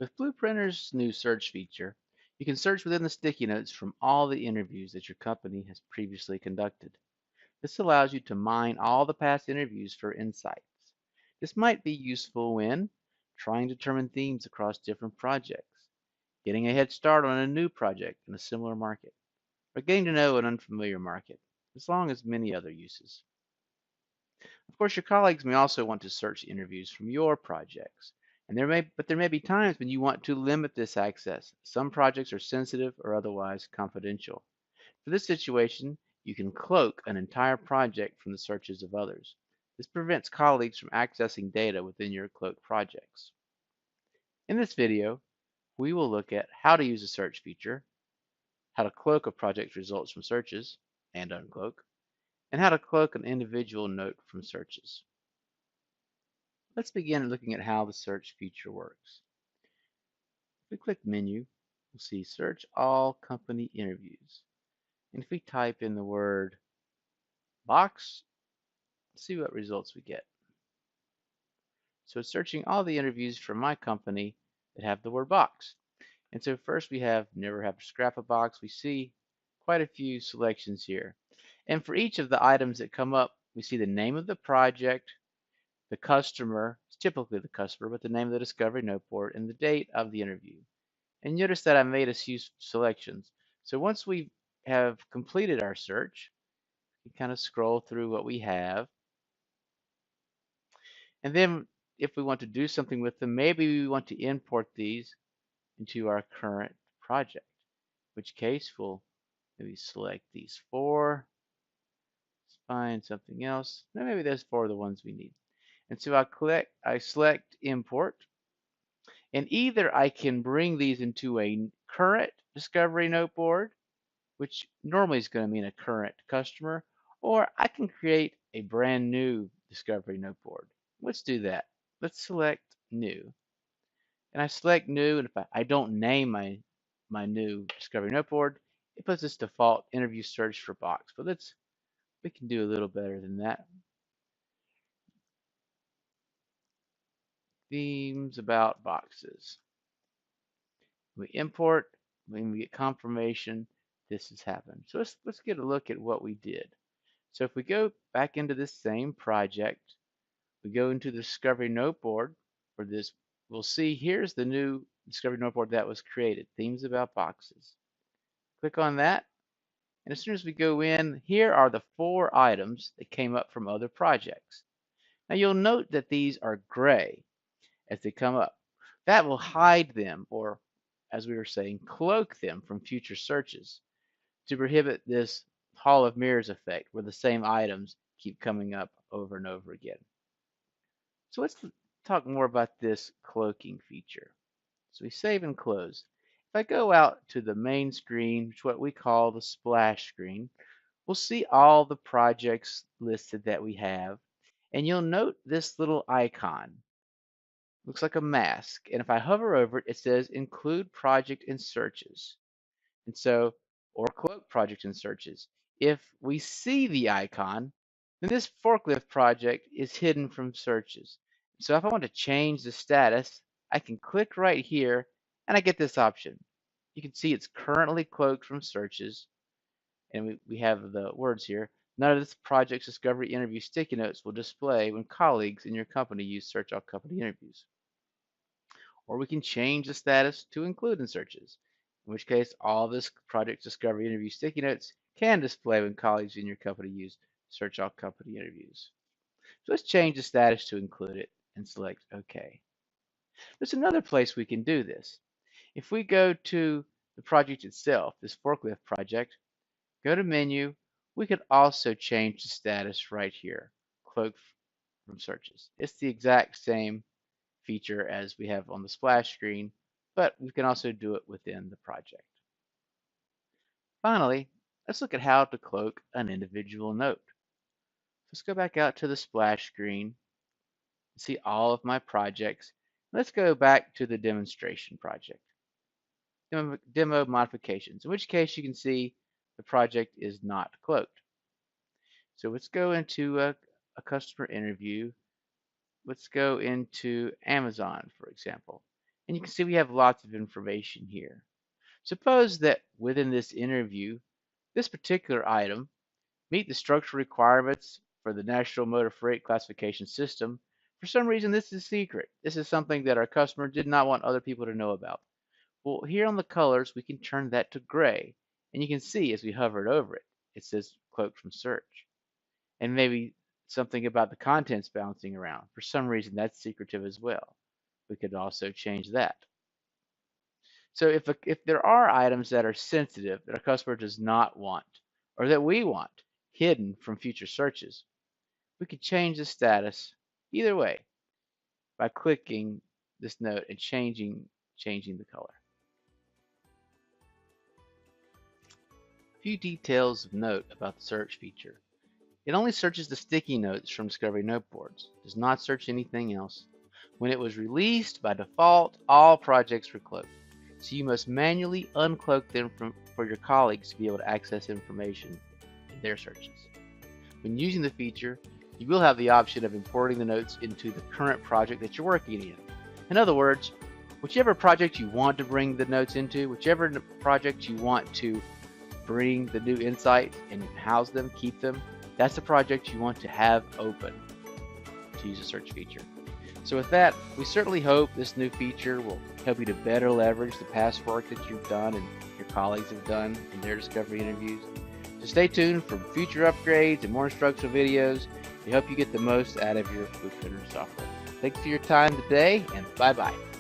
With Blueprinter's new search feature, you can search within the sticky notes from all the interviews that your company has previously conducted. This allows you to mine all the past interviews for insights. This might be useful when trying to determine themes across different projects, getting a head start on a new project in a similar market, or getting to know an unfamiliar market, as long as many other uses. Of course, your colleagues may also want to search interviews from your projects, and there may be times when you want to limit this access. Some projects are sensitive or otherwise confidential. For this situation, you can cloak an entire project from the searches of others. This prevents colleagues from accessing data within your cloak projects. In this video, we will look at how to use a search feature, how to cloak a project's results from searches and uncloak, and how to cloak an individual note from searches. Let's begin looking at how the search feature works. If we click Menu, we'll see Search All Company Interviews. And if we type in the word box, see what results we get. So it's searching all the interviews from my company that have the word box. And so first we have never have to scrap a box. We see quite a few selections here. And for each of the items that come up, we see the name of the project, the customer, it's typically the customer, but the name of the discovery note board and the date of the interview. And notice that I made a few selections. So once we have completed our search, we kind of scroll through what we have. And then if we want to do something with them, maybe we want to import these into our current project, in which case we'll maybe select these four, let's find something else. Now maybe those four are the ones we need. And so I select import, and either I can bring these into a current discovery note board, which normally is going to mean a current customer, or I can create a brand new discovery note board. Let's do that. Let's select new. And I select new, and if I don't name my new discovery note board, it puts this default interview search for box. But we can do a little better than that. Themes about boxes. We import, when we get confirmation, this has happened. So let's get a look at what we did. So if we go back into this same project, we go into the discovery note board for this, we'll see here's the new discovery note board that was created, themes about boxes. Click on that, and as soon as we go in, here are the four items that came up from other projects. Now you'll note that these are gray as they come up. That will hide them, or as we were saying, cloak them from future searches to prohibit this Hall of Mirrors effect where the same items keep coming up over and over again. So let's talk more about this cloaking feature. So we save and close. If I go out to the main screen, which is what we call the splash screen, we'll see all the projects listed that we have. And you'll note this little icon. Looks like a mask. And if I hover over it, it says include project in searches. And so, or cloak project in searches. If we see the icon, then this forklift project is hidden from searches. So if I want to change the status, I can click right here and I get this option. You can see it's currently cloaked from searches, and we have the words here. None of this project's discovery interview sticky notes will display when colleagues in your company use search all company interviews. Or we can change the status to include in searches, in which case all this project discovery interview sticky notes can display when colleagues in your company use search all company interviews. So let's change the status to include it and select OK. There's another place we can do this. If we go to the project itself, this forklift project, go to menu, we could also change the status right here, cloak from searches. It's the exact same feature as we have on the splash screen, but we can also do it within the project. Finally, let's look at how to cloak an individual note. Let's go back out to the splash screen, see all of my projects. Let's go back to the demonstration project, demo modifications, in which case you can see the project is not cloaked. So let's go into a customer interview. Let's go into Amazon, for example. And you can see we have lots of information here. Suppose that within this interview, this particular item meet the structural requirements for the National Motor Freight Classification System. For some reason, this is secret. This is something that our customer did not want other people to know about. Well, here on the colors, we can turn that to gray. And you can see as we hovered over it, it says Cloak from search. And maybe something about the contents bouncing around. For some reason, that's secretive as well. We could also change that. So if there are items that are sensitive that our customer does not want, or that we want hidden from future searches, we could change the status either way by clicking this note and changing the color. A few details of note about the search feature. It only searches the sticky notes from Discovery Note boards. It does not search anything else. When it was released, by default, all projects were cloaked. So you must manually uncloak them for your colleagues to be able to access information in their searches. When using the feature, you will have the option of importing the notes into the current project that you're working in. In other words, whichever project you want to bring the notes into, whichever project you want to bring the new insights and house them, keep them, that's the project you want to have open to use the search feature. So with that, we certainly hope this new feature will help you to better leverage the past work that you've done and your colleagues have done in their discovery interviews. So stay tuned for future upgrades and more instructional videos to help you get the most out of your Blueprinter software. Thanks for your time today, and bye-bye.